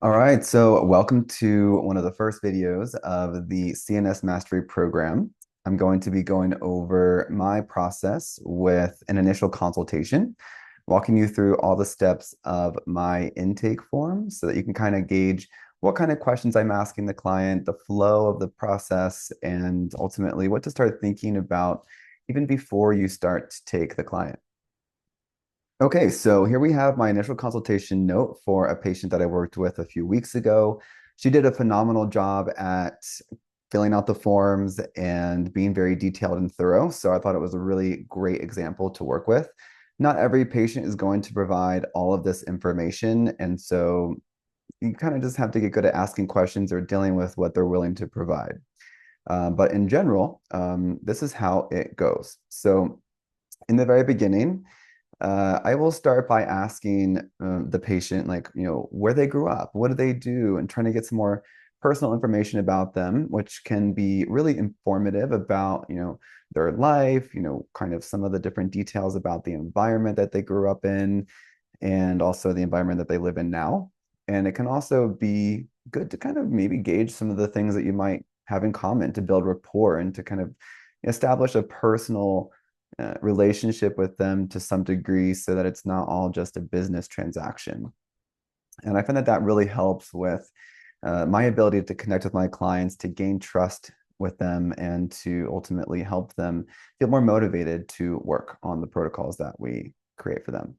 All right, so welcome to one of the first videos of the CNS Mastery Program. I'm going to be going over my process with an initial consultation, walking you through all the steps of my intake form so that you can kind of gauge what kind of questions I'm asking the client, the flow of the process, and ultimately what to start thinking about even before you start to take the client. Okay, so here we have my initial consultation note for a patient that I worked with a few weeks ago. She did a phenomenal job at filling out the forms and being very detailed and thorough. So I thought it was a really great example to work with. Not every patient is going to provide all of this information. And so you kind of just have to get good at asking questions or dealing with what they're willing to provide. But in general, this is how it goes. So in the very beginning, I will start by asking the patient, like, where they grew up, what do they do, and trying to get some more personal information about them, which can be really informative about, their life, kind of some of the different details about the environment that they grew up in, and also the environment that they live in now. And it can also be good to kind of maybe gauge some of the things that you might have in common to build rapport and to kind of establish a personal relationship with them to some degree so that it's not all just a business transaction. And I find that that really helps with my ability to connect with my clients, to gain trust with them, and to ultimately help them feel more motivated to work on the protocols that we create for them.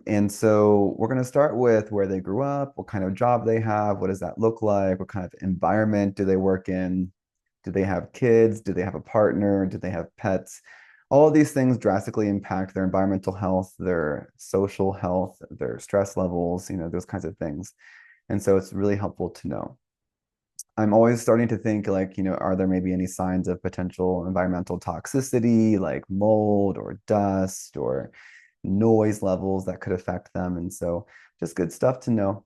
And so we're going to start with where they grew up, what kind of job they have, what does that look like, what kind of environment do they work in, do they have kids, do they have a partner, do they have pets? All of these things drastically impact their environmental health, their social health, their stress levels, those kinds of things. And so it's really helpful to know. I'm always starting to think like, are there maybe any signs of potential environmental toxicity like mold or dust or noise levels that could affect them? And so just good stuff to know.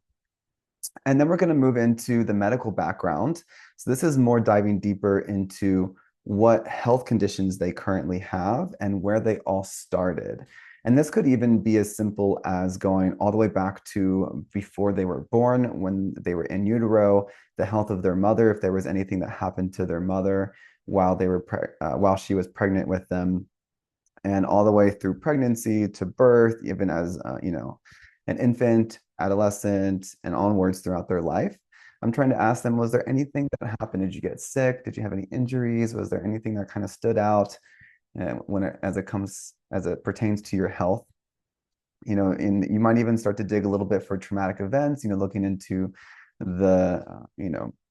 And then we're going to move into the medical background. So this is more diving deeper into what health conditions they currently have and where they all started. And this could even be as simple as going all the way back to before they were born, when they were in utero, the health of their mother, if there was anything that happened to their mother while while she was pregnant with them, and all the way through pregnancy to birth, even as an infant, adolescent, and onwards throughout their life. I'm trying to ask them, was there anything that happened? Did you get sick? Did you have any injuries? Was there anything that kind of stood out as it pertains to your health? And you might even start to dig a little bit for traumatic events, looking into the,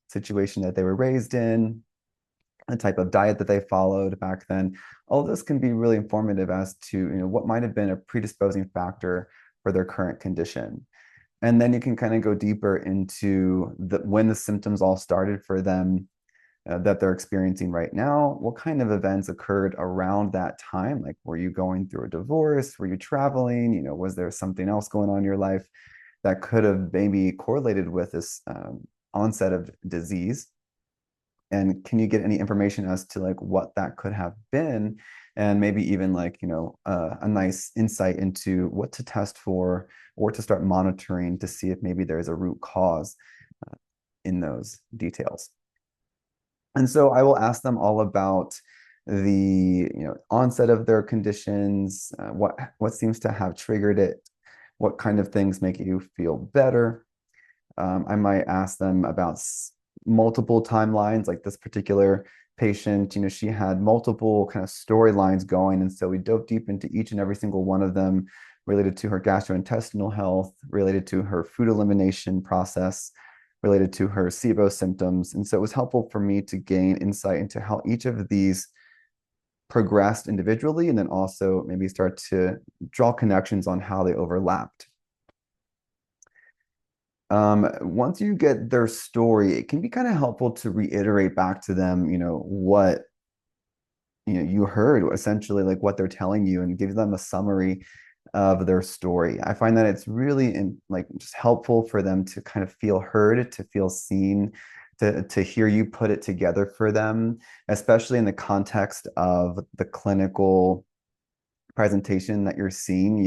situation that they were raised in, the type of diet that they followed back then. All of this can be really informative as to, what might have been a predisposing factor for their current condition. And then you can kind of go deeper into when the symptoms all started for them, that they're experiencing right now. What kind of events occurred around that time? Like, were you going through a divorce? Were you traveling? Was there something else going on in your life that could have maybe correlated with this onset of disease? And can you get any information as to like what that could have been, and maybe even like a nice insight into what to test for or to start monitoring to see if maybe there's a root cause in those details. And so I will ask them all about the onset of their conditions, what seems to have triggered it, what kind of things make you feel better. I might ask them about multiple timelines, like this particular patient, she had multiple kind of storylines going. And so we dove deep into each and every single one of them related to her gastrointestinal health, related to her food elimination process, related to her SIBO symptoms. And so it was helpful for me to gain insight into how each of these progressed individually, and then also maybe start to draw connections on how they overlapped. Once you get their story, it can be kind of helpful to reiterate back to them, what you heard, essentially like what they're telling you, and give them a summary of their story. I find that it's really like just helpful for them to kind of feel heard, to feel seen, to hear you put it together for them, especially in the context of the clinical presentation that you're seeing,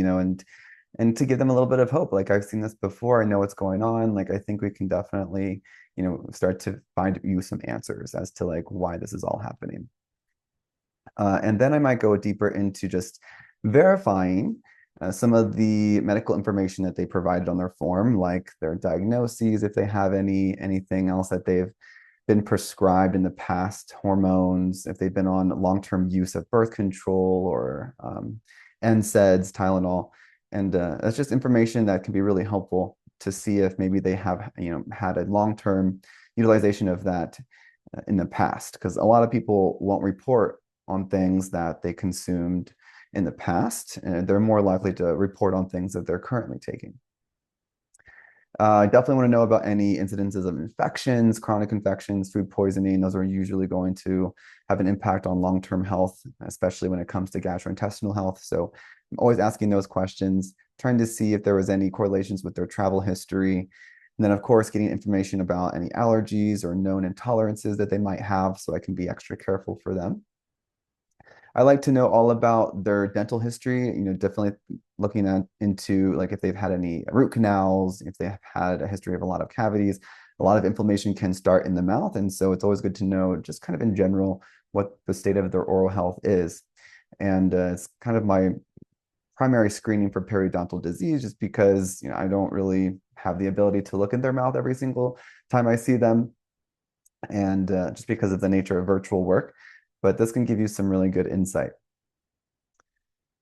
and to give them a little bit of hope. Like, I've seen this before, I know what's going on. Like, I think we can definitely, start to find you some answers as to like why this is all happening. And then I might go deeper into just verifying some of the medical information that they provided on their form, like their diagnoses, if they have anything else that they've been prescribed in the past, hormones, if they've been on long-term use of birth control or NSAIDs, Tylenol. And that's just information that can be really helpful to see if maybe they have, had a long-term utilization of that in the past, because a lot of people won't report on things that they consumed in the past, and they're more likely to report on things that they're currently taking. I definitely want to know about any incidences of infections, chronic infections, food poisoning. Those are usually going to have an impact on long-term health, especially when it comes to gastrointestinal health. So I'm always asking those questions, trying to see if there was any correlations with their travel history. And then, of course, getting information about any allergies or known intolerances that they might have, so I can be extra careful for them. I like to know all about their dental history, definitely looking into like if they've had any root canals, if they've had a history of a lot of cavities. A lot of inflammation can start in the mouth. And so it's always good to know just kind of in general what the state of their oral health is. And it's kind of my primary screening for periodontal disease, just because I don't really have the ability to look in their mouth every single time I see them, and just because of the nature of virtual work. But this can give you some really good insight.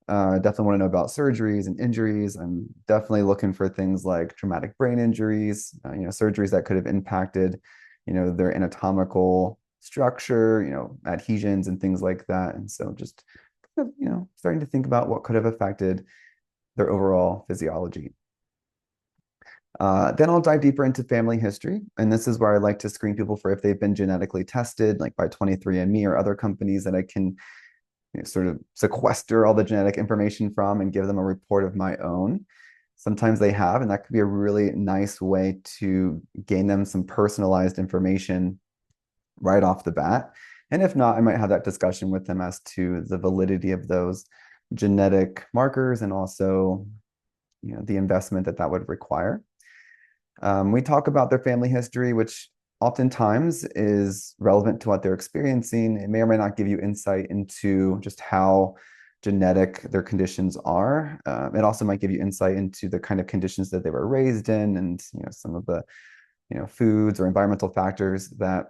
Definitely want to know about surgeries and injuries. I'm definitely looking for things like traumatic brain injuries, surgeries that could have impacted, their anatomical structure, adhesions and things like that. And so just kind of, starting to think about what could have affected their overall physiology. Then I'll dive deeper into family history. And this is where I like to screen people for if they've been genetically tested, like by 23andMe or other companies that I can sort of sequester all the genetic information from and give them a report of my own. Sometimes they have, and that could be a really nice way to gain them some personalized information right off the bat. And if not, I might have that discussion with them as to the validity of those genetic markers and also, the investment that would require. We talk about their family history, which oftentimes is relevant to what they're experiencing. It may or may not give you insight into just how genetic their conditions are. It also might give you insight into the kind of conditions that they were raised in, and some of the foods or environmental factors that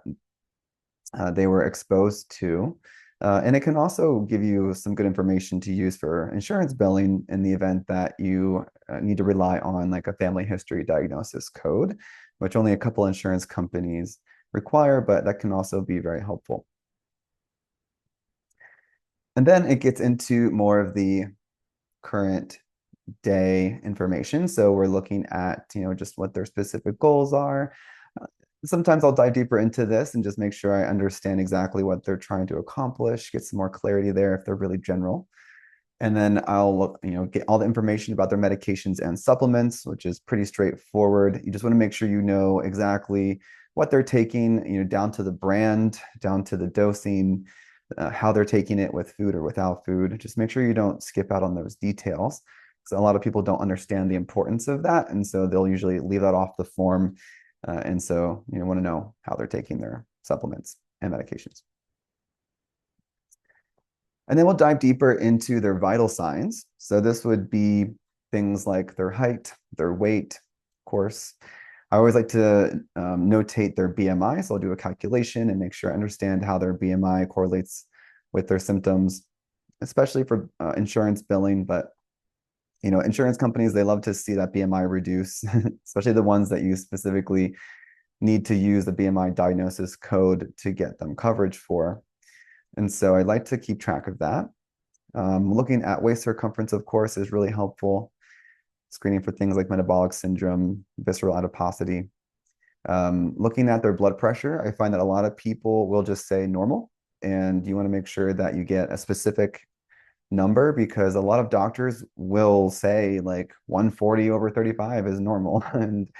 they were exposed to. And it can also give you some good information to use for insurance billing in the event that you need to rely on like a family history diagnosis code, which only a couple insurance companies require, but that can also be very helpful. And then it gets into more of the current day information. So we're looking at, just what their specific goals are. Sometimes I'll dive deeper into this and just make sure I understand exactly what they're trying to accomplish, get some more clarity there if they're really general. And then I'll look, get all the information about their medications and supplements, which is pretty straightforward. You just want to make sure you know exactly what they're taking, down to the brand, down to the dosing, how they're taking it with food or without food. Just make sure you don't skip out on those details. So a lot of people don't understand the importance of that, and so they'll usually leave that off the form. And so you want to know how they're taking their supplements and medications. And then we'll dive deeper into their vital signs. So this would be things like their height, their weight, of course. I always like to notate their BMI. So I'll do a calculation and make sure I understand how their BMI correlates with their symptoms, especially for insurance billing. But insurance companies, they love to see that BMI reduce, especially the ones that you specifically need to use the BMI diagnosis code to get them coverage for. And so I like to keep track of that. Looking at waist circumference, of course, is really helpful. Screening for things like metabolic syndrome, visceral adiposity. Looking at their blood pressure, I find that a lot of people will just say normal, and you want to make sure that you get a specific number, because a lot of doctors will say like 140 over 35 is normal. And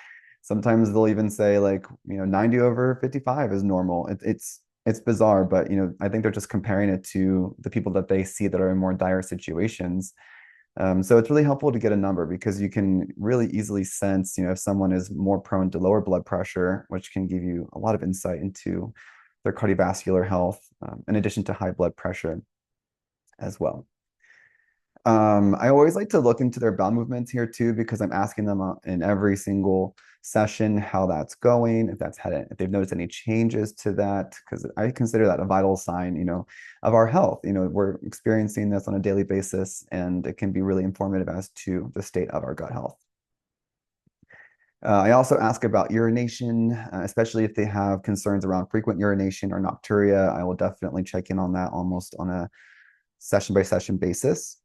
sometimes they'll even say like, 90 over 55 is normal. It's bizarre, but I think they're just comparing it to the people that they see that are in more dire situations. So it's really helpful to get a number because you can really easily sense, if someone is more prone to lower blood pressure, which can give you a lot of insight into their cardiovascular health, in addition to high blood pressure as well. I always like to look into their bowel movements here too, because I'm asking them in every single session how that's going, if they've noticed any changes to that, because I consider that a vital sign, of our health. We're experiencing this on a daily basis, and it can be really informative as to the state of our gut health. I also ask about urination, especially if they have concerns around frequent urination or nocturia. I will definitely check in on that almost on a session by session basis.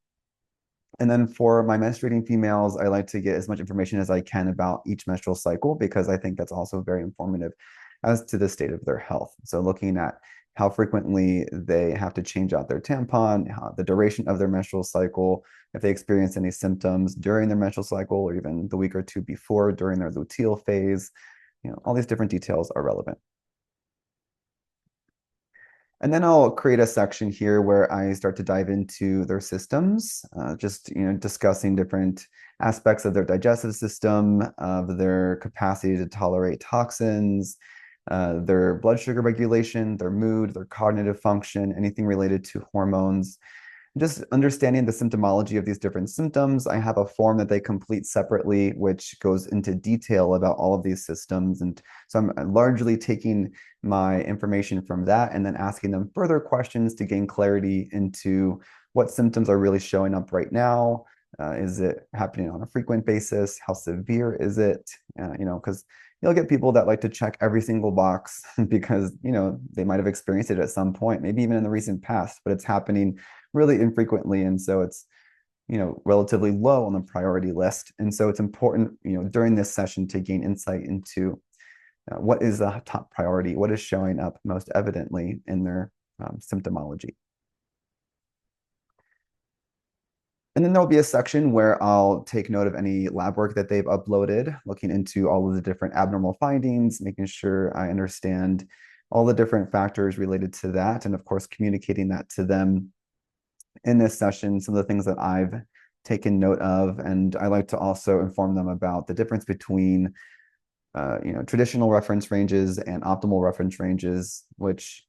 And then for my menstruating females, I like to get as much information as I can about each menstrual cycle because I think that's also very informative as to the state of their health. So looking at how frequently they have to change out their tampon, the duration of their menstrual cycle, if they experience any symptoms during their menstrual cycle or even the week or two before during their luteal phase, all these different details are relevant. And then I'll create a section here where I start to dive into their systems, just discussing different aspects of their digestive system, of their capacity to tolerate toxins, their blood sugar regulation, their mood, their cognitive function, anything related to hormones. Just understanding the symptomology of these different symptoms. I have a form that they complete separately, which goes into detail about all of these systems. And so I'm largely taking my information from that and then asking them further questions to gain clarity into what symptoms are really showing up right now. Is it happening on a frequent basis? How severe is it? Because you'll get people that like to check every single box because, they might have experienced it at some point, maybe even in the recent past, but it's happening really infrequently. And so it's, relatively low on the priority list. And so it's important, during this session to gain insight into what is the top priority, what is showing up most evidently in their symptomology. And then there'll be a section where I'll take note of any lab work that they've uploaded, looking into all of the different abnormal findings, making sure I understand all the different factors related to that, and of course, communicating that to them in this session, some of the things that I've taken note of. And I like to also inform them about the difference between traditional reference ranges and optimal reference ranges, which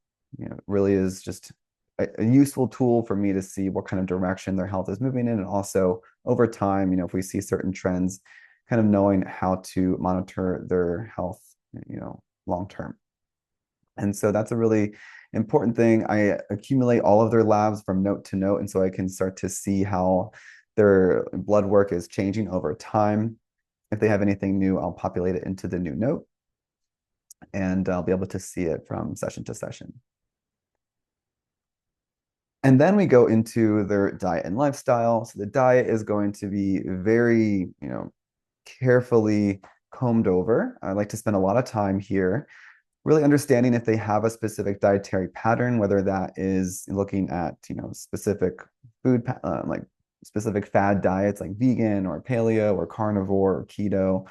really is just a useful tool for me to see what kind of direction their health is moving in. And also over time, if we see certain trends, kind of knowing how to monitor their health, long term. And so that's a really important thing. I accumulate all of their labs from note to note, and so I can start to see how their blood work is changing over time. If they have anything new, I'll populate it into the new note, and I'll be able to see it from session to session. And then we go into their diet and lifestyle. So the diet is going to be very, carefully combed over. I like to spend a lot of time here really understanding if they have a specific dietary pattern, whether that is looking at, specific food, like specific fad diets like vegan or paleo or carnivore or keto.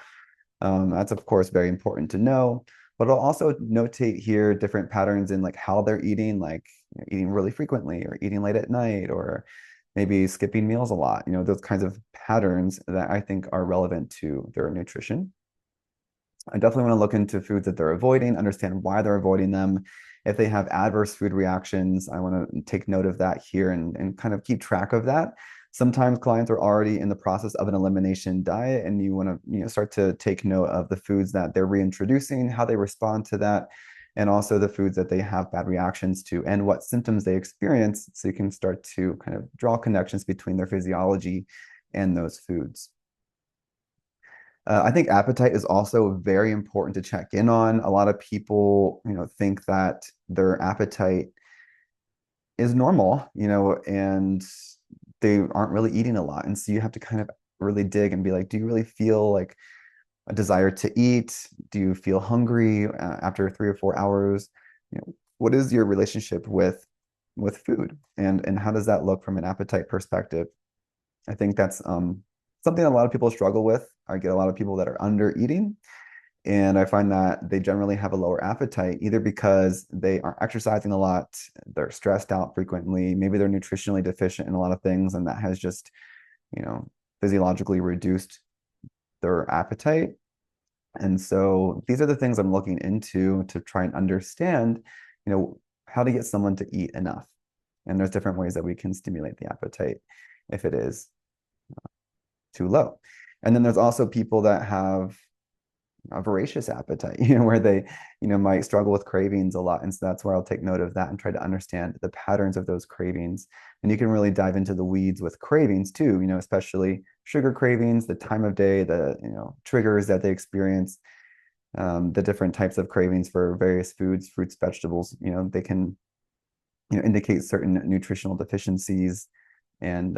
That's of course very important to know, but I'll also notate here different patterns in like how they're eating, like eating really frequently or eating late at night or maybe skipping meals a lot, those kinds of patterns that I think are relevant to their nutrition. I definitely want to look into foods that they're avoiding, understand why they're avoiding them. If they have adverse food reactions, I want to take note of that here and kind of keep track of that. Sometimes clients are already in the process of an elimination diet, and you want to start to take note of the foods that they're reintroducing, how they respond to that, and also the foods that they have bad reactions to and what symptoms they experience, so you can start to kind of draw connections between their physiology and those foods. I think appetite is also very important to check in on. A lot of people, think that their appetite is normal, and they aren't really eating a lot. And so you have to kind of really dig and be like, do you really feel like a desire to eat? Do you feel hungry after 3 or 4 hours? What is your relationship with food, and how does that look from an appetite perspective? I think that's something a lot of people struggle with. I get a lot of people that are under eating, and I find that they generally have a lower appetite, either because they aren't exercising a lot, they're stressed out frequently, maybe they're nutritionally deficient in a lot of things, and that has just you know, physiologically reduced their appetite. And so these are the things I'm looking into to try and understand, how to get someone to eat enough. And there's different ways that we can stimulate the appetite if it is too low. And then there's also people that have a voracious appetite, where they, might struggle with cravings a lot. And so that's where I'll take note of that and try to understand the patterns of those cravings. And you can really dive into the weeds with cravings too, especially sugar cravings, the time of day, the, triggers that they experience, the different types of cravings for various foods, fruits, vegetables, they can, indicate certain nutritional deficiencies. And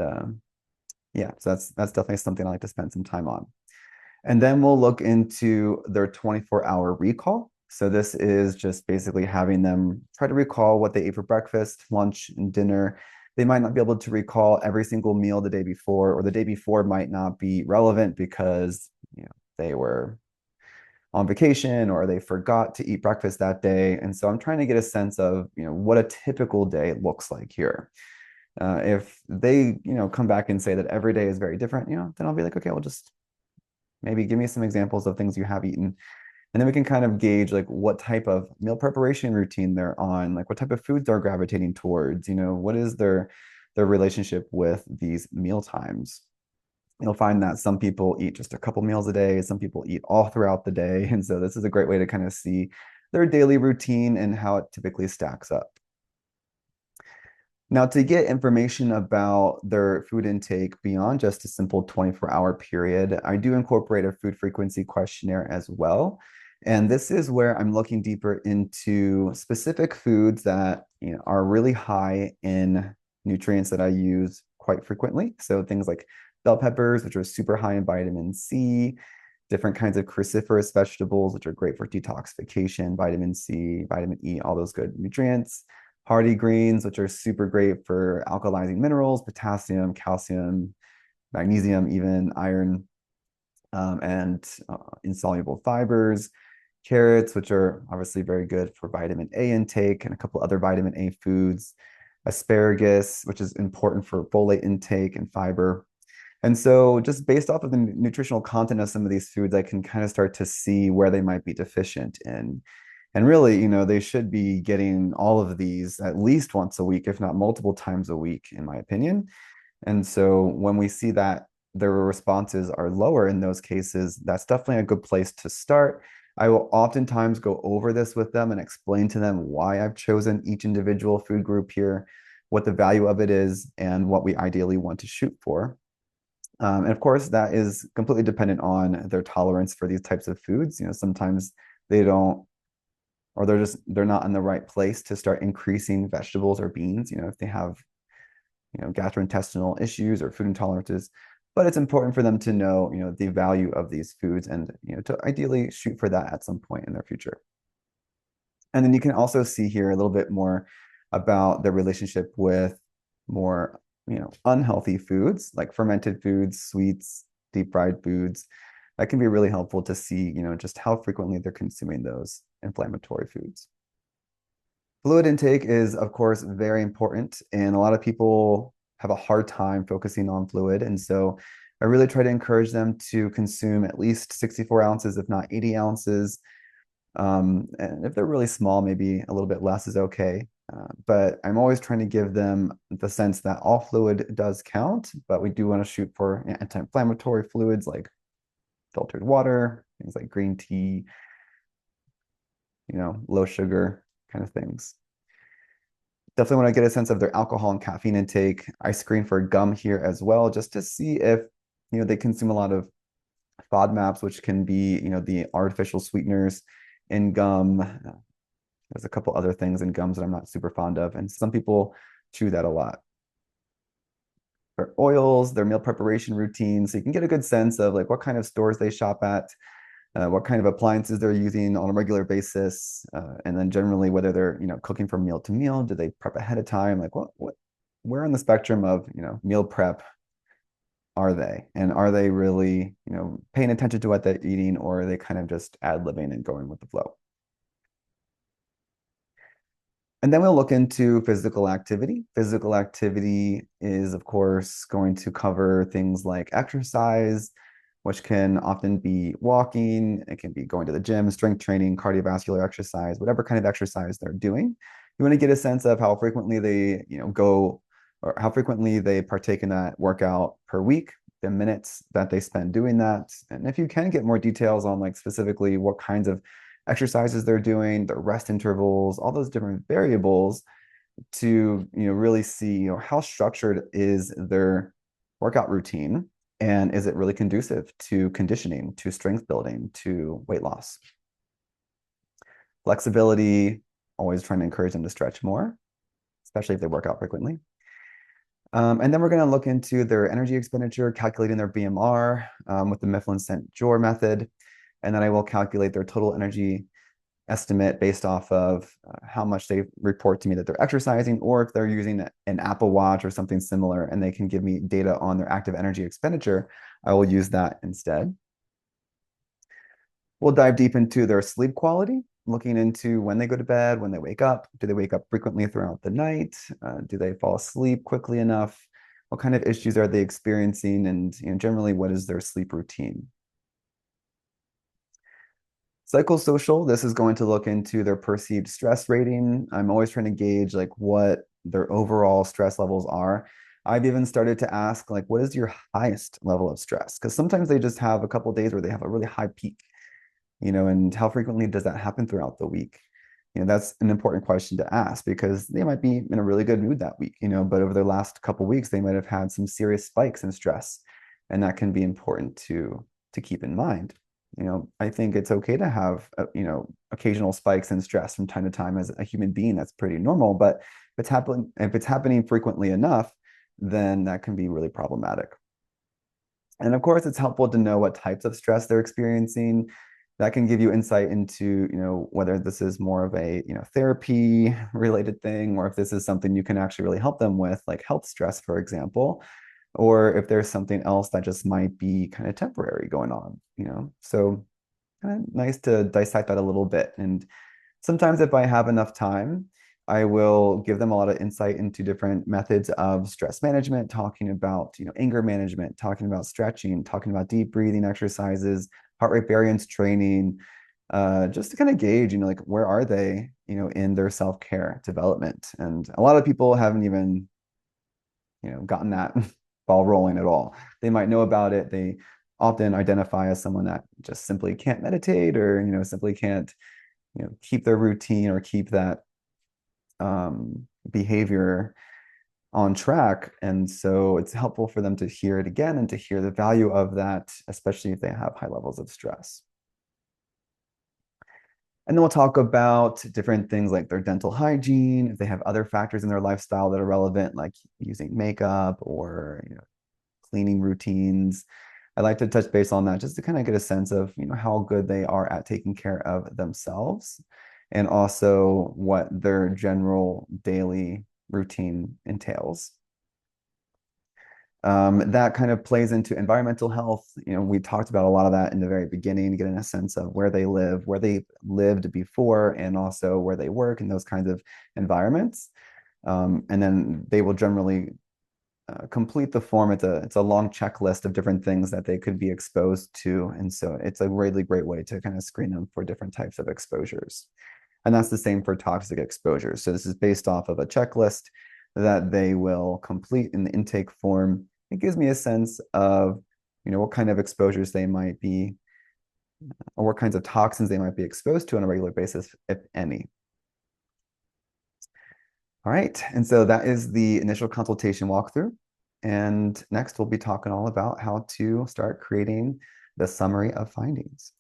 yeah, so that's definitely something I like to spend some time on. And then we'll look into their 24-hour recall. So this is just basically having them try to recall what they ate for breakfast, lunch, and dinner. They might not be able to recall every single meal the day before, or the day before might not be relevant because they were on vacation or they forgot to eat breakfast that day. And so I'm trying to get a sense of what a typical day looks like here. If they come back and say that every day is very different, then I'll be like, okay, well, just maybe give me some examples of things you have eaten. And then we can kind of gauge like what type of meal preparation routine they're on, like what type of foods they're gravitating towards, what is their relationship with these meal times. You'll find that some people eat just a couple meals a day, some people eat all throughout the day. And so this is a great way to kind of see their daily routine and how it typically stacks up. Now, to get information about their food intake beyond just a simple 24-hour period, I do incorporate a food frequency questionnaire as well. And this is where I'm looking deeper into specific foods that are really high in nutrients that I use quite frequently. So things like bell peppers, which are super high in vitamin C, different kinds of cruciferous vegetables, which are great for detoxification, vitamin C, vitamin E, all those good nutrients. Hardy greens, which are super great for alkalizing minerals, potassium, calcium, magnesium, even iron, and insoluble fibers. Carrots, which are obviously very good for vitamin A intake, and a couple other vitamin A foods. Asparagus, which is important for folate intake and fiber. And so just based off of the nutritional content of some of these foods, I can kind of start to see where they might be deficient in. And really, they should be getting all of these at least once a week, if not multiple times a week, in my opinion. And so when we see that their responses are lower in those cases, that's definitely a good place to start. I will oftentimes go over this with them and explain to them why I've chosen each individual food group here, what the value of it is, and what we ideally want to shoot for. And of course, that is completely dependent on their tolerance for these types of foods. Sometimes they don't, or they're not in the right place to start increasing vegetables or beans, if they have, gastrointestinal issues or food intolerances. But it's important for them to know, the value of these foods and, to ideally shoot for that at some point in their future. And then you can also see here a little bit more about the relationship with more, unhealthy foods like fermented foods, sweets, deep fried foods. That can be really helpful to see, just how frequently they're consuming those inflammatory foods. Fluid intake is, of course, very important, and a lot of people have a hard time focusing on fluid. And so I really try to encourage them to consume at least 64 ounces, if not 80 ounces. And if they're really small, maybe a little bit less is okay. But I'm always trying to give them the sense that all fluid does count, but we do want to shoot for anti-inflammatory fluids like filtered water, things like green tea, low sugar kind of things. Definitely want to get a sense of their alcohol and caffeine intake. I screen for gum here as well, just to see if, they consume a lot of FODMAPs, which can be, the artificial sweeteners in gum. There's a couple other things in gums that I'm not super fond of, and some people chew that a lot. Their oils, their meal preparation routines, so you can get a good sense of like what kind of stores they shop at, what kind of appliances they're using on a regular basis, and then generally whether they're cooking from meal to meal. Do they prep ahead of time? Like where on the spectrum of meal prep are they, and are they really paying attention to what they're eating, or are they kind of just ad-libbing and going with the flow? And then we'll look into physical activity. Physical activity is, of course, going to cover things like exercise, which can often be walking, it can be going to the gym, strength training, cardiovascular exercise, whatever kind of exercise they're doing. You want to get a sense of how frequently they, go or how frequently they partake in that workout per week, the minutes that they spend doing that. And if you can get more details on like specifically what kinds of exercises they're doing, their rest intervals, all those different variables to really see how structured is their workout routine and is it really conducive to conditioning, to strength building, to weight loss. Flexibility, always trying to encourage them to stretch more, especially if they work out frequently. And then we're going to look into their energy expenditure, calculating their BMR with the Mifflin-St. Jeor method. And then I will calculate their total energy estimate based off of how much they report to me that they're exercising, or if they're using an Apple Watch or something similar, and they can give me data on their active energy expenditure, I will use that instead. We'll dive deep into their sleep quality, looking into when they go to bed, when they wake up. Do they wake up frequently throughout the night? Do they fall asleep quickly enough? What kind of issues are they experiencing? And generally, what is their sleep routine? Psychosocial, this is going to look into their perceived stress rating. I'm always trying to gauge like what their overall stress levels are. I've even started to ask like, what is your highest level of stress? Because sometimes they just have a couple of days where they have a really high peak, and how frequently does that happen throughout the week? That's an important question to ask because they might be in a really good mood that week, but over the last couple of weeks, they might have had some serious spikes in stress. And that can be important to keep in mind. I think it's okay to have, occasional spikes in stress from time to time as a human being. That's pretty normal. But if it's happening frequently enough, then that can be really problematic. And of course, it's helpful to know what types of stress they're experiencing. That can give you insight into, whether this is more of a, therapy related thing, or if this is something you can actually really help them with, like health stress, for example, or if there's something else that just might be kind of temporary going on, So kind of nice to dissect that a little bit. And sometimes if I have enough time, I will give them a lot of insight into different methods of stress management, talking about, anger management, talking about stretching, talking about deep breathing exercises, heart rate variance training, just to kind of gauge, like where are they, in their self-care development. And a lot of people haven't even, gotten that ball rolling at all. They might know about it. They often identify as someone that just simply can't meditate or, simply can't, keep their routine or keep that behavior on track. And so it's helpful for them to hear it again and to hear the value of that, especially if they have high levels of stress. And then we'll talk about different things like their dental hygiene, if they have other factors in their lifestyle that are relevant, like using makeup or cleaning routines. I like to touch base on that just to kind of get a sense of how good they are at taking care of themselves, and also what their general daily routine entails. That kind of plays into environmental health. We talked about a lot of that in the very beginning, getting a sense of where they live, where they lived before, and also where they work in those kinds of environments. And then they will generally complete the form. It's a long checklist of different things that they could be exposed to. And so it's a really great way to kind of screen them for different types of exposures. And that's the same for toxic exposures. So this is based off of a checklist that they will complete in the intake form. It gives me a sense of, what kind of exposures they might be, or what kinds of toxins they might be exposed to on a regular basis, if any. All right, and so that is the initial consultation walkthrough. And next we'll be talking all about how to start creating the summary of findings.